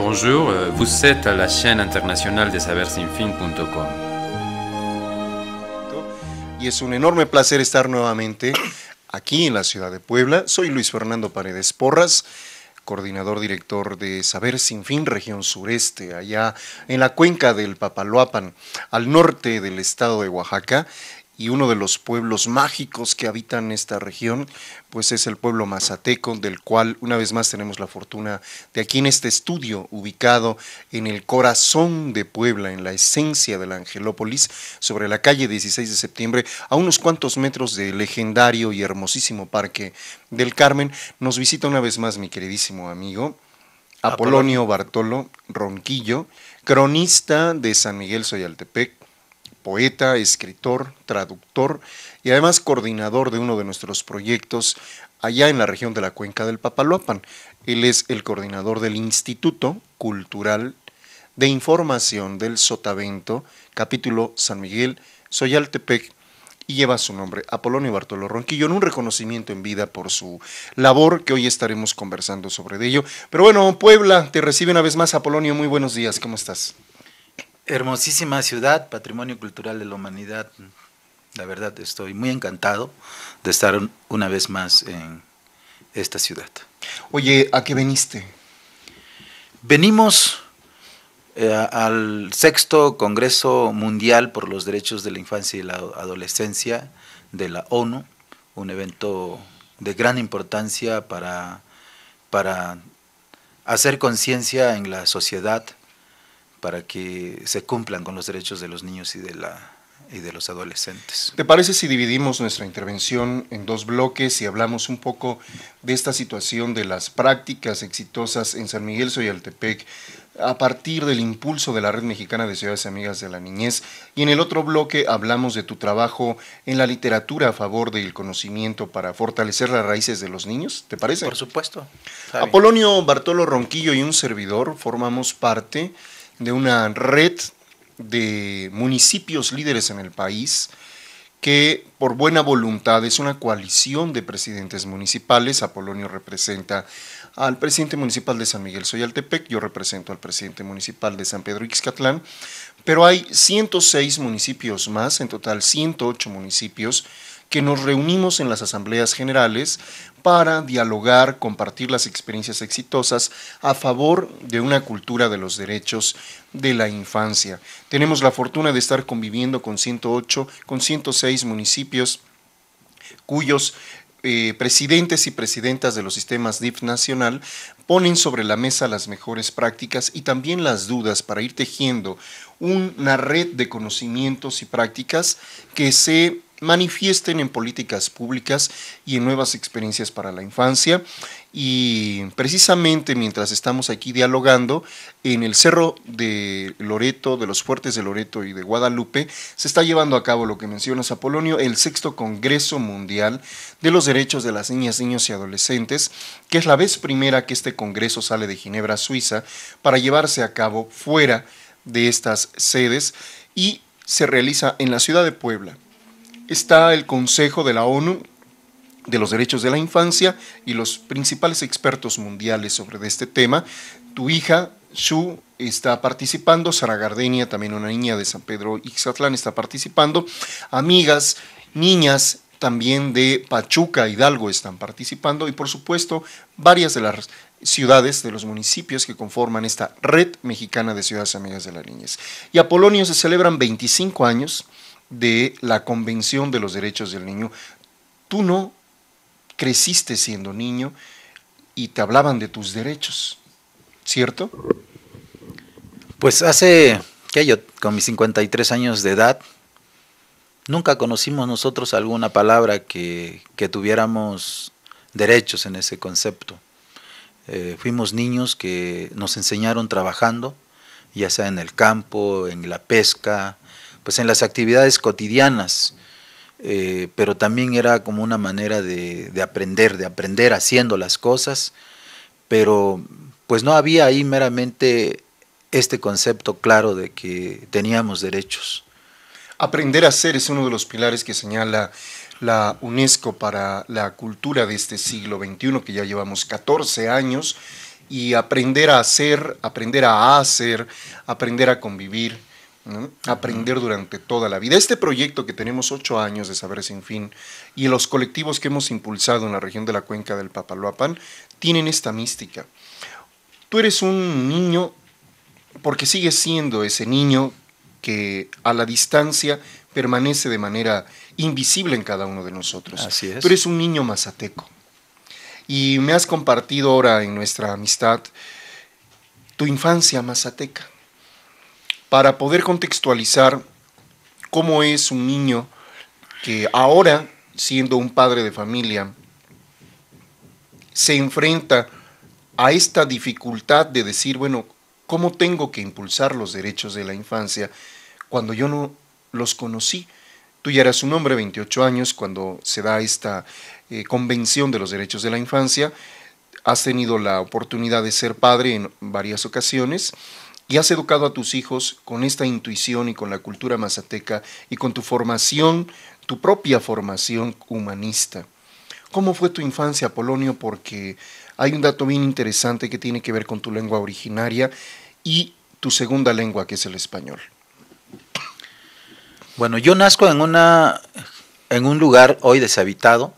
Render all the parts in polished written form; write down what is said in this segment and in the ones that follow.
Bonjour, vous êtes à la chaîne internationale de sabersinfin.com. Y es un enorme placer estar nuevamente aquí en la ciudad de Puebla. Soy Luis Fernando Paredes Porras, coordinador director de Saber Sin Fin, región sureste, allá en la cuenca del Papaloapan, al norte del estado de Oaxaca. Y uno de los pueblos mágicos que habitan esta región, pues es el pueblo mazateco, del cual una vez más tenemos la fortuna de aquí en este estudio, ubicado en el corazón de Puebla, en la esencia de la Angelópolis, sobre la calle 16 de septiembre, a unos cuantos metros del legendario y hermosísimo Parque del Carmen. Nos visita una vez más mi queridísimo amigo Apolonio Bartolo Ronquillo, cronista de San Miguel Zoyaltepec, poeta, escritor, traductor y además coordinador de uno de nuestros proyectos allá en la región de la cuenca del Papaloapan. Él es el coordinador del Instituto Cultural de Información del Sotavento, capítulo San Miguel Zoyaltepec, y lleva su nombre, Apolonio Bartolo Ronquillo, en un reconocimiento en vida por su labor, que hoy estaremos conversando sobre ello. Pero bueno, Puebla te recibe una vez más. Apolonio, muy buenos días, ¿cómo estás? Hermosísima ciudad, patrimonio cultural de la humanidad. La verdad estoy muy encantado de estar una vez más en esta ciudad. Oye, ¿a qué veniste? Venimos al 6º Congreso Mundial por los Derechos de la Infancia y la Adolescencia de la ONU, un evento de gran importancia para hacer conciencia en la sociedad, para que se cumplan con los derechos de los niños y de los adolescentes. ¿Te parece si dividimos nuestra intervención en dos bloques y hablamos un poco de esta situación de las prácticas exitosas en San Miguel Zoyaltepec a partir del impulso de la Red Mexicana de Ciudades Amigas de la Niñez? Y en el otro bloque hablamos de tu trabajo en la literatura a favor del conocimiento para fortalecer las raíces de los niños, ¿te parece? Por supuesto. Apolonio Bartolo Ronquillo y un servidor formamos parte de una red de municipios líderes en el país que por buena voluntad es una coalición de presidentes municipales. Apolonio representa al presidente municipal de San Miguel Zoyaltepec, yo represento al presidente municipal de San Pedro Ixcatlán, pero hay 106 municipios más, en total 108 municipios, que nos reunimos en las asambleas generales para dialogar, compartir las experiencias exitosas a favor de una cultura de los derechos de la infancia. Tenemos la fortuna de estar conviviendo con 106 municipios cuyos presidentes y presidentas de los sistemas DIF nacional ponen sobre la mesa las mejores prácticas y también las dudas para ir tejiendo una red de conocimientos y prácticas que se manifiesten en políticas públicas y en nuevas experiencias para la infancia. Y precisamente mientras estamos aquí dialogando, en el Cerro de Loreto, de los Fuertes de Loreto y de Guadalupe, se está llevando a cabo lo que mencionas, Apolonio, el 6º Congreso Mundial de los Derechos de las Niñas, Niños y Adolescentes, que es la vez primera que este congreso sale de Ginebra, Suiza, para llevarse a cabo fuera de estas sedes y se realiza en la ciudad de Puebla. Está el Consejo de la ONU de los Derechos de la Infancia y los principales expertos mundiales sobre este tema. Tu hija, Shu, está participando, Sara Gardenia, también una niña de San Pedro Ixcatlán, está participando, amigas, niñas también de Pachuca, Hidalgo, están participando, y por supuesto varias de las ciudades, de los municipios que conforman esta Red Mexicana de Ciudades Amigas de la Niñez. Y Apolonio, se celebran 25 años de la Convención de los Derechos del Niño. Tú no creciste siendo niño y te hablaban de tus derechos, ¿cierto? Pues hace, yo con mis 53 años de edad, nunca conocimos nosotros alguna palabra que tuviéramos derechos en ese concepto. Fuimos niños que nos enseñaron trabajando, ya sea en el campo, en la pesca, pues en las actividades cotidianas, pero también era como una manera de aprender haciendo las cosas, pero pues no había ahí meramente este concepto claro de que teníamos derechos. Aprender a hacer es uno de los pilares que señala la UNESCO para la cultura de este siglo XXI, que ya llevamos 14 años, y aprender a hacer, aprender a hacer, aprender a convivir, ¿no? Aprender durante toda la vida. Este proyecto que tenemos 8 años de Saber Sin Fin y los colectivos que hemos impulsado en la región de la cuenca del Papaloapan tienen esta mística. Tú eres un niño porque sigues siendo ese niño que a la distancia permanece de manera invisible en cada uno de nosotros. Así es. Tú eres un niño mazateco y me has compartido ahora en nuestra amistad tu infancia mazateca para poder contextualizar cómo es un niño que ahora, siendo un padre de familia, se enfrenta a esta dificultad de decir, bueno, ¿cómo tengo que impulsar los derechos de la infancia cuando yo no los conocí? Tú ya eras un hombre, 28 años, cuando se da esta convención de los derechos de la infancia, has tenido la oportunidad de ser padre en varias ocasiones y has educado a tus hijos con esta intuición y con la cultura mazateca y con tu formación, tu propia formación humanista. ¿Cómo fue tu infancia, Polonio? Porque hay un dato bien interesante que tiene que ver con tu lengua originaria y tu segunda lengua, que es el español. Bueno, yo nazco en un lugar hoy deshabitado,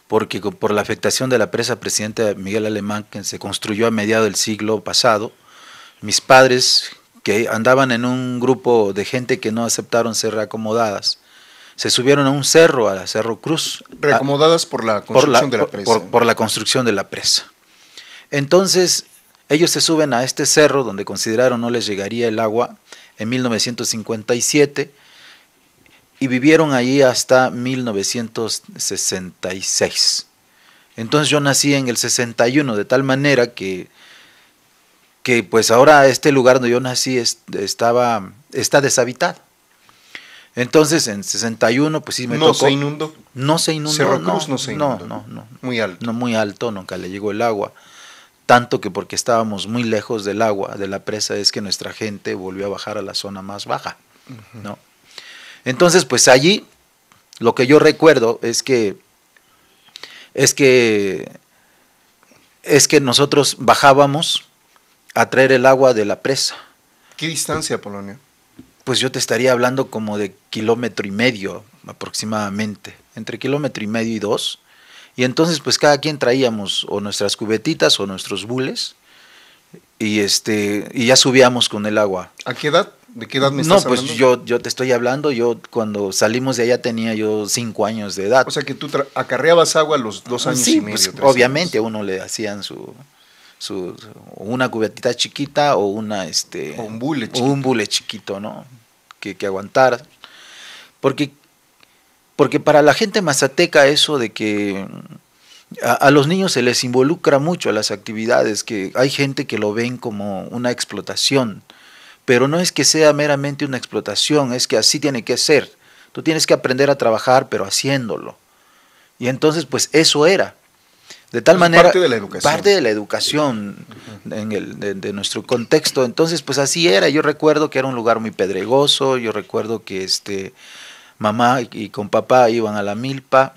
porque por la afectación de la presa Presidente Miguel Alemán, que se construyó a mediados del siglo pasado, mis padres, que andaban en un grupo de gente que no aceptaron ser reacomodadas, se subieron a un cerro, a Cerro Cruz. Reacomodadas por la construcción de la presa. Por la construcción de la presa. Entonces, ellos se suben a este cerro donde consideraron no les llegaría el agua en 1957 y vivieron allí hasta 1966. Entonces yo nací en el 61, de tal manera que pues ahora este lugar donde yo nací está deshabitado. Entonces en 61 pues sí me tocó. ¿No se inundó? No se inundó. Cerro Cruz no se inundó. No. Muy alto. No muy alto, nunca le llegó el agua. Tanto que porque estábamos muy lejos del agua, de la presa, es que nuestra gente volvió a bajar a la zona más baja, ¿no? Entonces pues allí lo que yo recuerdo es que nosotros bajábamos a traer el agua de la presa. ¿Qué distancia, Polonio? Pues yo te estaría hablando como de 1,5 kilómetros aproximadamente, entre 1,5 kilómetros y 2. Y entonces pues cada quien traíamos o nuestras cubetitas o nuestros bules y ya subíamos con el agua. ¿A qué edad? ¿De qué edad me estás hablando? No, pues yo te estoy hablando, yo cuando salimos de allá tenía yo 5 años de edad. O sea que tú acarreabas agua a los 2 años sí, y medio. Pues, 3 obviamente años. a uno le hacían una cubetita chiquita o o un bule chiquito. un bule chiquito, ¿no? Que aguantara. Porque para la gente mazateca eso de que a los niños se les involucra mucho a las actividades, que hay gente que lo ven como una explotación, pero no es que sea meramente una explotación, es que así tiene que ser. Tú tienes que aprender a trabajar, pero haciéndolo. Y entonces, pues eso era. De tal manera, parte de la educación. Parte de la educación de nuestro contexto. Entonces, pues así era. Yo recuerdo que era un lugar muy pedregoso. Yo recuerdo que mamá y con papá iban a la milpa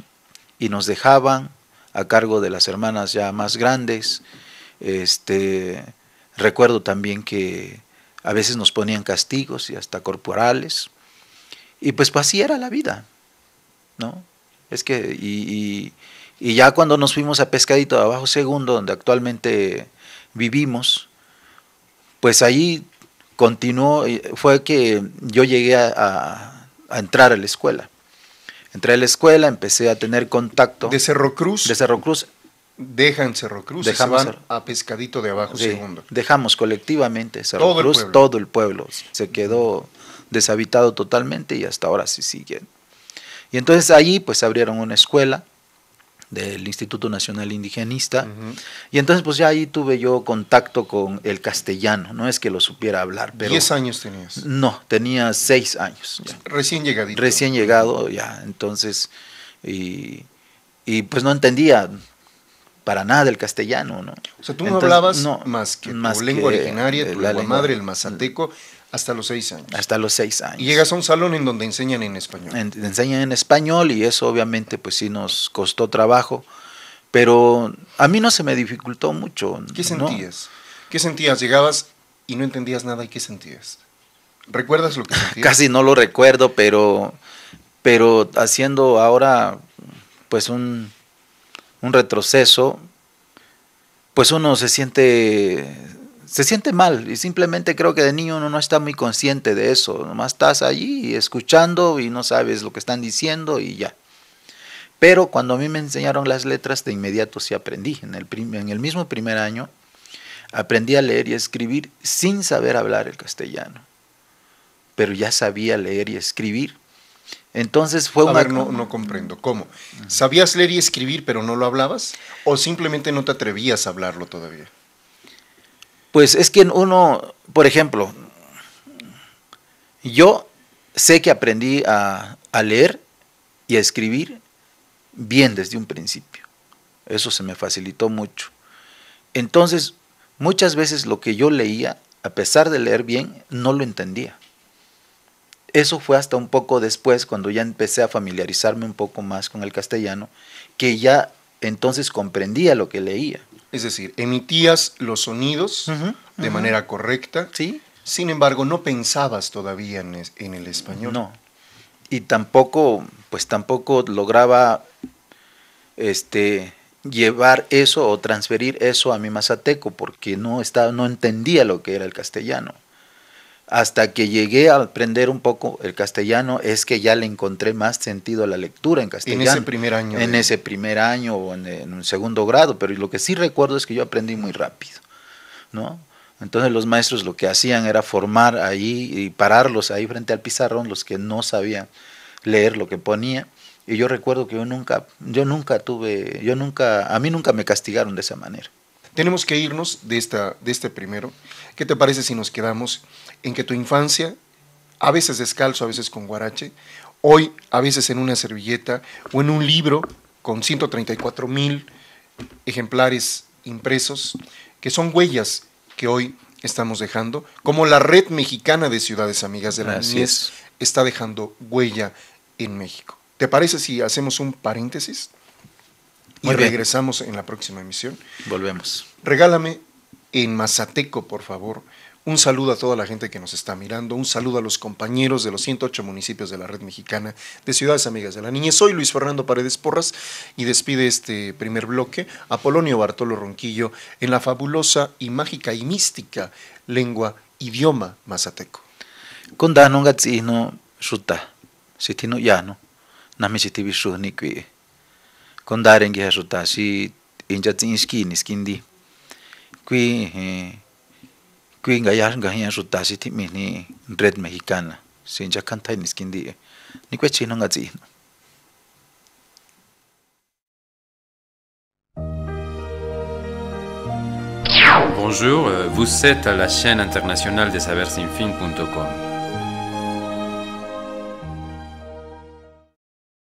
y nos dejaban a cargo de las hermanas ya más grandes. Recuerdo también que a veces nos ponían castigos y hasta corporales. Y pues así era la vida, ¿no? Es que, y ya cuando nos fuimos a Pescadito de Abajo Segundo, donde actualmente vivimos, pues ahí continuó, fue que yo llegué a entrar a la escuela. Entré a la escuela, empecé a tener contacto. ¿De Cerro Cruz? De Cerro Cruz. Dejan Cerro Cruz y se van a Pescadito de Abajo Segundo. Dejamos colectivamente Cerro Cruz, todo el pueblo se quedó deshabitado totalmente y hasta ahora sí sigue. Y entonces allí pues abrieron una escuela del Instituto Nacional Indigenista, y entonces pues ya ahí tuve yo contacto con el castellano, no es que lo supiera hablar, pero... 10 años tenías. No, tenía 6 años. Ya. Recién llegadito. Recién llegado ya, entonces, y pues no entendía para nada el castellano, ¿no? O sea, tú no hablabas más que tu lengua originaria, tu lengua madre, el mazateco, hasta los 6 años. Hasta los 6 años. Y llegas a un salón en donde enseñan en español. Enseñan en español y eso obviamente pues sí nos costó trabajo, pero a mí no se me dificultó mucho. ¿Qué ¿no? sentías? ¿Qué sentías? Llegabas y no entendías nada, ¿y qué sentías? ¿Recuerdas lo que sentías? Casi no lo recuerdo, pero haciendo ahora pues un retroceso, pues uno se siente mal, y simplemente creo que de niño uno no está muy consciente de eso, nomás estás allí escuchando y no sabes lo que están diciendo y ya. Pero cuando a mí me enseñaron las letras, de inmediato sí aprendí. En el mismo primer año aprendí a leer y a escribir sin saber hablar el castellano, pero ya sabía leer y escribir. Entonces fue A ver, no comprendo. ¿Cómo? ¿Sabías leer y escribir pero no lo hablabas? ¿O simplemente no te atrevías a hablarlo todavía? Pues es que uno, por ejemplo, yo sé que aprendí a leer y a escribir bien desde un principio. Eso se me facilitó mucho. Entonces, muchas veces lo que yo leía, a pesar de leer bien, no lo entendía. Eso fue hasta un poco después, cuando ya empecé a familiarizarme un poco más con el castellano, que ya entonces comprendía lo que leía. Es decir, emitías los sonidos de manera correcta. ¿Sí? Sin embargo, no pensabas todavía en el español. No. Y tampoco lograba llevar eso o transferir eso a mi mazateco, porque no entendía lo que era el castellano. Hasta que llegué a aprender un poco el castellano, es que ya le encontré más sentido a la lectura en castellano. En ese primer año. En ese primer año o en un segundo grado, pero lo que sí recuerdo es que yo aprendí muy rápido, ¿no? Entonces los maestros lo que hacían era formar ahí y pararlos ahí frente al pizarrón, los que no sabían leer lo que ponía. Y yo recuerdo que a mí nunca me castigaron de esa manera. Tenemos que irnos de este primero. ¿Qué te parece si nos quedamos en que tu infancia, a veces descalzo, a veces con guarache, hoy a veces en una servilleta o en un libro con 134,000 ejemplares impresos, que son huellas que hoy estamos dejando, como la Red Mexicana de Ciudades Amigas de la Niñez está dejando huella en México? ¿Te parece si hacemos un paréntesis y regresamos en la próxima emisión? Volvemos. Regálame en mazateco, por favor, un saludo a toda la gente que nos está mirando, un saludo a los compañeros de los 108 municipios de la Red Mexicana de Ciudades Amigas de la Niñez. Soy Luis Fernando Paredes Porras y despide este primer bloque Apolonio Bartolo Ronquillo en la fabulosa y mágica y mística lengua, idioma mazateco. Kundano ngatsino shuta, sitino yano, nami sitivi shuhni kwi. Kondaren gi shuta si injatsin skini skindi. Kwi ngayar ngahian shuta si timini Red Mexicana, si injakantai niskindi. Ni kwe chino ngatsino. Bonjour, vous êtes à la chaîne internationale des saversinfin.com.